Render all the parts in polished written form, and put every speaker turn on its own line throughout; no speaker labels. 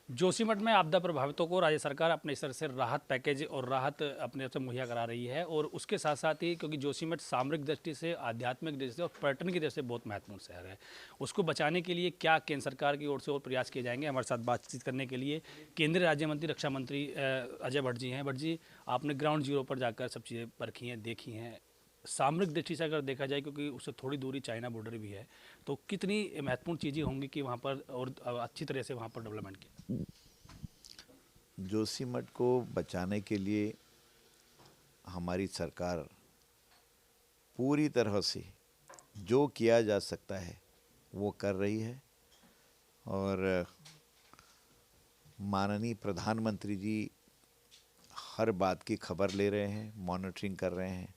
जोशीमठ में आपदा प्रभावितों को राज्य सरकार अपने स्तर से राहत पैकेज और राहत अपने आप से मुहैया करा रही है, और उसके साथ साथ ही क्योंकि जोशीमठ सामरिक दृष्टि से, आध्यात्मिक दृष्टि से और पर्यटन की दृष्टि से बहुत महत्वपूर्ण शहर है, उसको बचाने के लिए क्या केंद्र सरकार की ओर से और प्रयास किए जाएंगे? हमारे साथ बातचीत करने के लिए केंद्रीय राज्य मंत्री, रक्षा मंत्री अजय भट्ट जी हैं। भट्ट जी, आपने ग्राउंड जीरो पर जाकर सब चीज़ें परखी हैं, देखी हैं। सामरिक दृष्टि से अगर देखा जाए, क्योंकि उससे थोड़ी दूरी चाइना बॉर्डर भी है, तो कितनी महत्वपूर्ण चीज़ें होंगी कि वहाँ पर और अच्छी तरह से वहाँ पर डेवलपमेंट किया?
जोशीमठ को बचाने के लिए हमारी सरकार पूरी तरह से जो किया जा सकता है वो कर रही है। और माननीय प्रधानमंत्री जी हर बात की खबर ले रहे हैं, मॉनिटरिंग कर रहे हैं।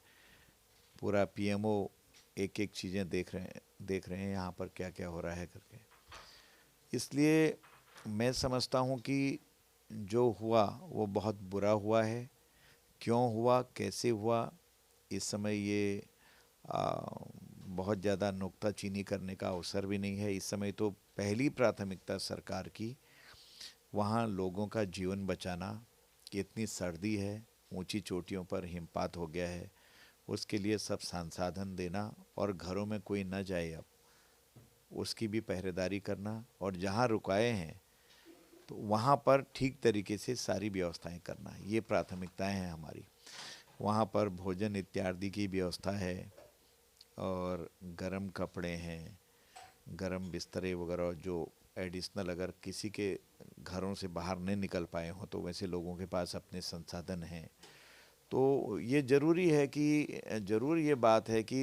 पूरा पीएमओ एक एक चीज़ें देख रहे हैं यहाँ पर क्या क्या हो रहा है करके। इसलिए मैं समझता हूँ कि जो हुआ वो बहुत बुरा हुआ है। क्यों हुआ, कैसे हुआ, इस समय ये बहुत ज़्यादा नुक्ताचीनी करने का अवसर भी नहीं है। इस समय तो पहली प्राथमिकता सरकार की वहाँ लोगों का जीवन बचाना। कि इतनी सर्दी है, ऊंची चोटियों पर हिमपात हो गया है, उसके लिए सब संसाधन देना और घरों में कोई न जाए अब उसकी भी पहरेदारी करना, और जहाँ रुकाए हैं तो वहाँ पर ठीक तरीके से सारी व्यवस्थाएं करना, ये प्राथमिकताएं हैं हमारी। वहाँ पर भोजन इत्यादि की व्यवस्था है, और गर्म कपड़े हैं, गर्म बिस्तरे वगैरह जो एडिशनल अगर किसी के घरों से बाहर नहीं निकल पाए हों तो वैसे लोगों के पास अपने संसाधन हैं। तो ये ज़रूरी है कि ज़रूर ये बात है कि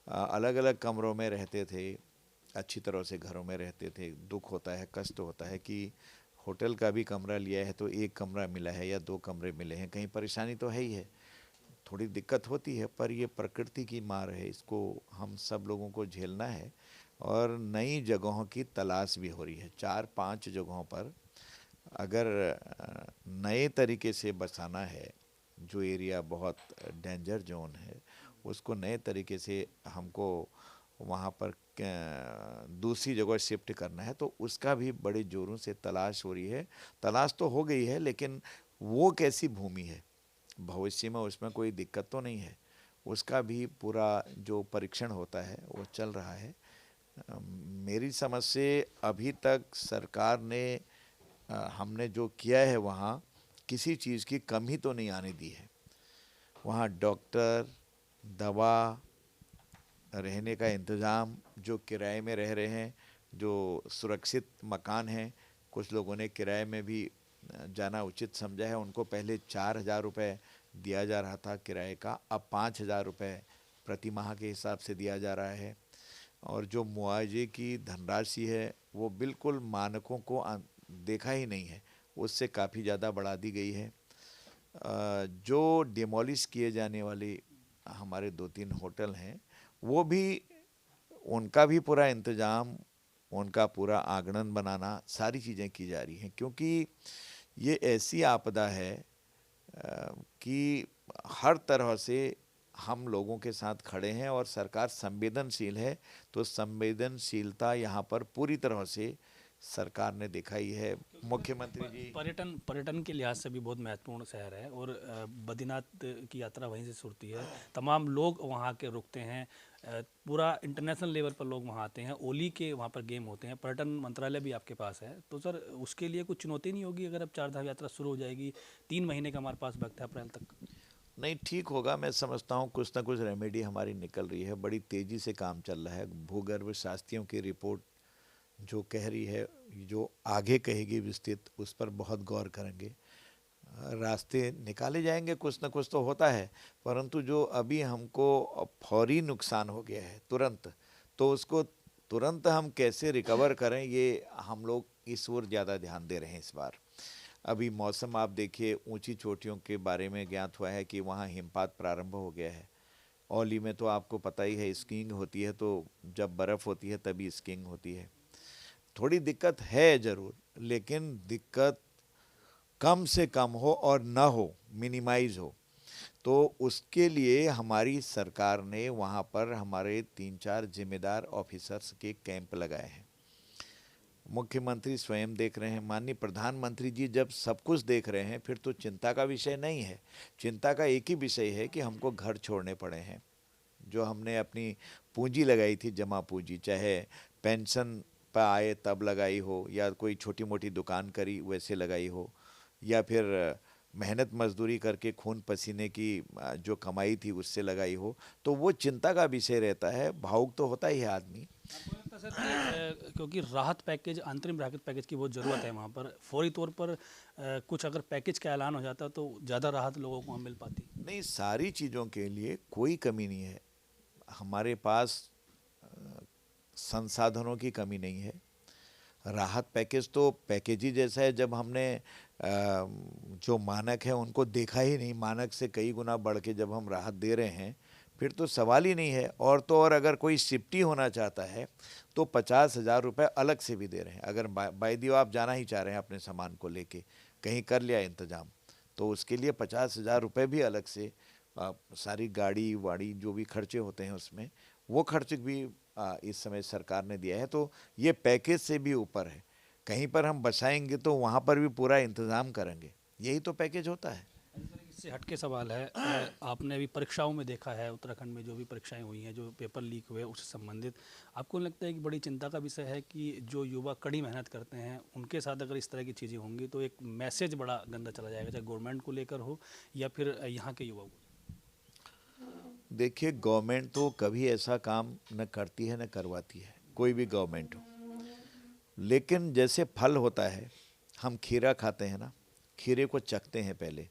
अलग अलग कमरों में रहते थे, अच्छी तरह से घरों में रहते थे। दुख होता है, कष्ट होता है कि होटल का भी कमरा लिया है तो एक कमरा मिला है या दो कमरे मिले हैं, कहीं परेशानी तो है ही है, थोड़ी दिक्कत होती है। पर ये प्रकृति की मार है, इसको हम सब लोगों को झेलना है। और नई जगहों की तलाश भी हो रही है। 4-5 जगहों पर अगर नए तरीके से बसाना है, जो एरिया बहुत डेंजर जोन है उसको नए तरीके से हमको वहाँ पर दूसरी जगह शिफ्ट करना है, तो उसका भी बड़े ज़ोरों से तलाश हो रही है। तलाश तो हो गई है, लेकिन वो कैसी भूमि है, भविष्य में उसमें कोई दिक्कत तो नहीं है, उसका भी पूरा जो परीक्षण होता है वो चल रहा है। मेरी समझ से अभी तक सरकार ने हमने जो किया है वहाँ किसी चीज़ की कमी तो नहीं आने दी है। वहाँ डॉक्टर, दवा, रहने का इंतज़ाम, जो किराए में रह रहे हैं, जो सुरक्षित मकान हैं, कुछ लोगों ने किराए में भी जाना उचित समझा है। उनको पहले 4,000 रुपये दिया जा रहा था किराए का, अब 5,000 रुपये प्रति माह के हिसाब से दिया जा रहा है। और जो मुआवजे की धनराशि है वो बिल्कुल मानकों को देखा ही नहीं है, उससे काफ़ी ज़्यादा बढ़ा दी गई है। जो डिमोलिश किए जाने वाले हमारे 2-3 होटल हैं वो भी, उनका भी पूरा इंतज़ाम, उनका पूरा आंगन बनाना, सारी चीज़ें की जा रही हैं। क्योंकि ये ऐसी आपदा है कि हर तरह से हम लोगों के साथ खड़े हैं और सरकार संवेदनशील है। तो संवेदनशीलता यहाँ पर पूरी तरह से सरकार ने दिखाई है। मुख्यमंत्री जी
पर्यटन पर्यटन के लिहाज से भी बहुत महत्वपूर्ण शहर है, और बद्रीनाथ की यात्रा वहीं से शुरू होती है। तमाम लोग वहाँ के रुकते हैं, पूरा इंटरनेशनल लेवल पर लोग वहाँ आते हैं, ओली के वहाँ पर गेम होते हैं। पर्यटन मंत्रालय भी आपके पास है, तो सर उसके लिए कुछ चुनौती नहीं होगी अगर अब चारधाम यात्रा शुरू हो जाएगी? 3 महीने का हमारे पास वक्त है, अप्रैल तक।
नहीं, ठीक होगा। मैं समझता हूँ कुछ ना कुछ रेमेडी हमारी निकल रही है, बड़ी तेज़ी से काम चल रहा है। भूगर्भ शास्त्रियों की रिपोर्ट जो कह रही है, जो आगे कहेगी विस्तृत, उस पर बहुत गौर करेंगे। रास्ते निकाले जाएंगे, कुछ ना कुछ तो होता है। परंतु जो अभी हमको फौरी नुकसान हो गया है तुरंत, तो उसको तुरंत हम कैसे रिकवर करें, ये हम लोग इस ओर ज़्यादा ध्यान दे रहे हैं इस बार। अभी मौसम आप देखिए, ऊंची चोटियों के बारे में ज्ञात हुआ है कि वहाँ हिमपात प्रारंभ हो गया है। औली में तो आपको पता ही है, स्कीइंग होती है, तो जब बर्फ़ होती है तभी स्कीइंग होती है। थोड़ी दिक्कत है ज़रूर, लेकिन दिक्कत कम से कम हो और ना हो, मिनिमाइज हो। तो उसके लिए हमारी सरकार ने वहाँ पर हमारे 3-4 जिम्मेदार ऑफिसर्स के कैंप लगाए हैं। मुख्यमंत्री स्वयं देख रहे हैं, माननीय प्रधानमंत्री जी जब सब कुछ देख रहे हैं, फिर तो चिंता का विषय नहीं है। चिंता का एक ही विषय है कि हमको घर छोड़ने पड़े हैं। जो हमने अपनी पूंजी लगाई थी, जमा पूंजी, चाहे पेंशन पर आए तब लगाई हो, या कोई छोटी मोटी दुकान करी वैसे लगाई हो, या फिर मेहनत मजदूरी करके खून पसीने की जो कमाई थी उससे लगाई हो, तो वो चिंता का विषय रहता है। भावुक तो होता ही है आदमी।
आपको लगता है सर कि क्योंकि राहत पैकेज, अंतरिम राहत पैकेज की बहुत ज़रूरत है वहाँ पर, फौरी तौर पर कुछ अगर पैकेज का ऐलान हो जाता तो ज़्यादा राहत लोगों को वहाँ मिल पाती?
नहीं, सारी चीज़ों के लिए कोई कमी नहीं है। हमारे पास संसाधनों की कमी नहीं है। राहत पैकेज तो पैकेज ही जैसा है। जब हमने जो मानक है उनको देखा ही नहीं, मानक से कई गुना बढ़ के जब हम राहत दे रहे हैं, फिर तो सवाल ही नहीं है। और तो और अगर कोई शिफ्टी होना चाहता है तो 50,000 रुपये अलग से भी दे रहे हैं। अगर बाय दियो आप जाना ही चाह रहे हैं अपने सामान को लेके, कहीं कर लिया इंतज़ाम, तो उसके लिए 50,000 रुपये भी अलग से, सारी गाड़ी वाड़ी जो भी खर्चे होते हैं उसमें, वो खर्च भी इस समय सरकार ने दिया है। तो ये पैकेज से भी ऊपर है। कहीं पर हम बसाएंगे तो वहाँ पर भी पूरा इंतज़ाम करेंगे, यही तो पैकेज होता है।
इससे हटके सवाल है, आपने अभी परीक्षाओं में देखा है, उत्तराखंड में जो भी परीक्षाएं हुई हैं, जो पेपर लीक हुए उससे संबंधित, आपको लगता है कि बड़ी चिंता का विषय है कि जो युवा कड़ी मेहनत करते हैं उनके साथ अगर इस तरह की चीज़ें होंगी तो एक मैसेज बड़ा गंदा चला जाएगा, चाहे गवर्नमेंट को लेकर हो या फिर यहाँ के युवाओं को?
देखिए, गवर्नमेंट तो कभी ऐसा काम न करती है न करवाती है, कोई भी गवर्नमेंट हो। लेकिन जैसे फल होता है, हम खीरा खाते हैं ना, खीरे को चखते हैं पहले,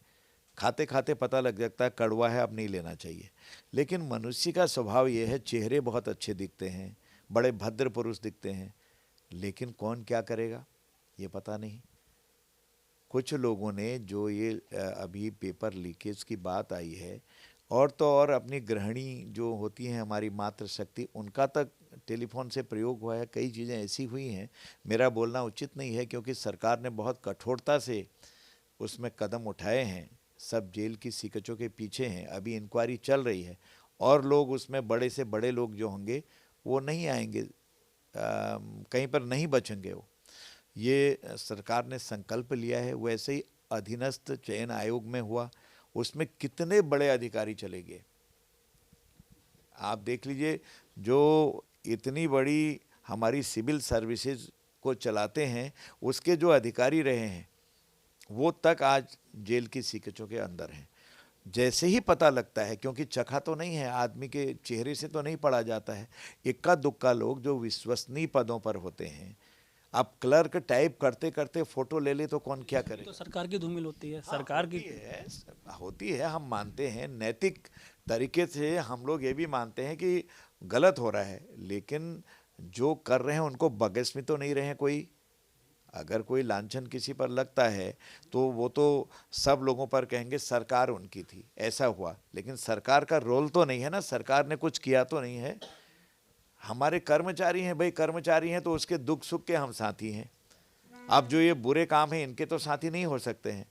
खाते खाते पता लग जाता है कड़वा है, अब नहीं लेना चाहिए। लेकिन मनुष्य का स्वभाव ये है, चेहरे बहुत अच्छे दिखते हैं, बड़े भद्र पुरुष दिखते हैं, लेकिन कौन क्या करेगा ये पता नहीं। कुछ लोगों ने जो ये अभी पेपर लीकेज की बात आई है, और तो और अपनी गृहिणी जो होती हैं हमारी मातृशक्ति, उनका तक टेलीफोन से प्रयोग हुआ है। कई चीज़ें ऐसी हुई हैं, मेरा बोलना उचित नहीं है क्योंकि सरकार ने बहुत कठोरता से उसमें कदम उठाए हैं। सब जेल की सिकचों के पीछे हैं, अभी इंक्वायरी चल रही है, और लोग उसमें बड़े से बड़े लोग जो होंगे वो नहीं आएंगे, कहीं पर नहीं बचेंगे वो। ये सरकार ने संकल्प लिया है। वैसे ही अधीनस्थ चयन आयोग में हुआ, उसमें कितने बड़े अधिकारी चले गए। आप देख लीजिए, जो इतनी बड़ी हमारी सिविल सर्विसेज को चलाते हैं, उसके जो अधिकारी रहे हैं वो तक आज जेल की सिकचों के अंदर हैं। जैसे ही पता लगता है, क्योंकि चखा तो नहीं है, आदमी के चेहरे से तो नहीं पढ़ा जाता है, इक्का दुक्का लोग जो विश्वसनीय पदों पर होते हैं, अब क्लर्क टाइप करते करते फोटो ले ले तो कौन क्या करे।
तो सरकार की धूमिल होती है, सरकार की
होती है, हम मानते हैं। नैतिक तरीके से हम लोग ये भी मानते हैं कि गलत हो रहा है, लेकिन जो कर रहे हैं उनको बगस में तो नहीं रहे हैं कोई। अगर कोई लांछन किसी पर लगता है तो वो तो सब लोगों पर कहेंगे सरकार उनकी थी, ऐसा हुआ। लेकिन सरकार का रोल तो नहीं है ना, सरकार ने कुछ किया तो नहीं है। हमारे कर्मचारी हैं भाई, कर्मचारी हैं तो उसके दुख सुख के हम साथी हैं। अब जो ये बुरे काम हैं इनके तो साथी नहीं हो सकते हैं।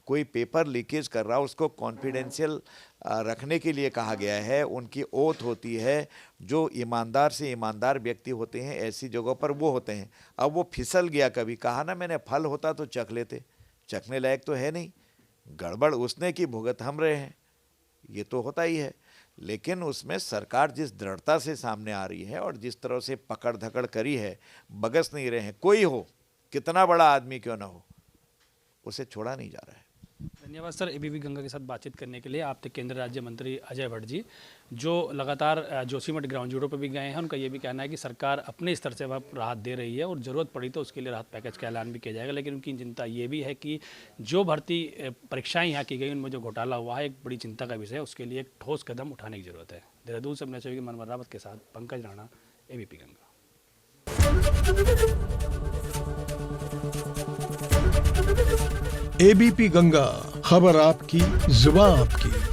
कोई पेपर लीकेज कर रहा, उसको कॉन्फिडेंशियल रखने के लिए कहा गया है, उनकी ओथ होती है। जो ईमानदार से ईमानदार व्यक्ति होते हैं ऐसी जगहों पर वो होते हैं। अब वो फिसल गया, कभी कहा ना मैंने, फल होता तो चख लेते, चखने लायक तो है नहीं, गड़बड़ उसने की भुगत हम रहे हैं, ये तो होता ही है। लेकिन उसमें सरकार जिस दृढ़ता से सामने आ रही है और जिस तरह से पकड़ धकड़ करी है, बगस नहीं रहे हैं। कोई हो, कितना बड़ा आदमी क्यों ना हो, उसे छोड़ा नहीं जा रहा है।
धन्यवाद सर, एबीपी गंगा के साथ बातचीत करने के लिए। आप थे केंद्रीय राज्य मंत्री अजय भट्ट जी, जो लगातार जोशीमठ ग्राउंड जीरो पर भी गए हैं। उनका ये भी कहना है कि सरकार अपने स्तर से वह राहत दे रही है और ज़रूरत पड़ी तो उसके लिए राहत पैकेज का ऐलान भी किया जाएगा। लेकिन उनकी चिंता ये भी है कि जो भर्ती परीक्षाएं यहाँ की गई उनमें जो घोटाला हुआ है, एक बड़ी चिंता का विषय है। उसके लिए एक ठोस कदम उठाने की ज़रूरत है। देहरादून से अपने सहयोगी मनोहर रावत के साथ पंकज राणा, एबीपी गंगा।
एबीपी गंगा, खबर आपकी, जुबान आपकी।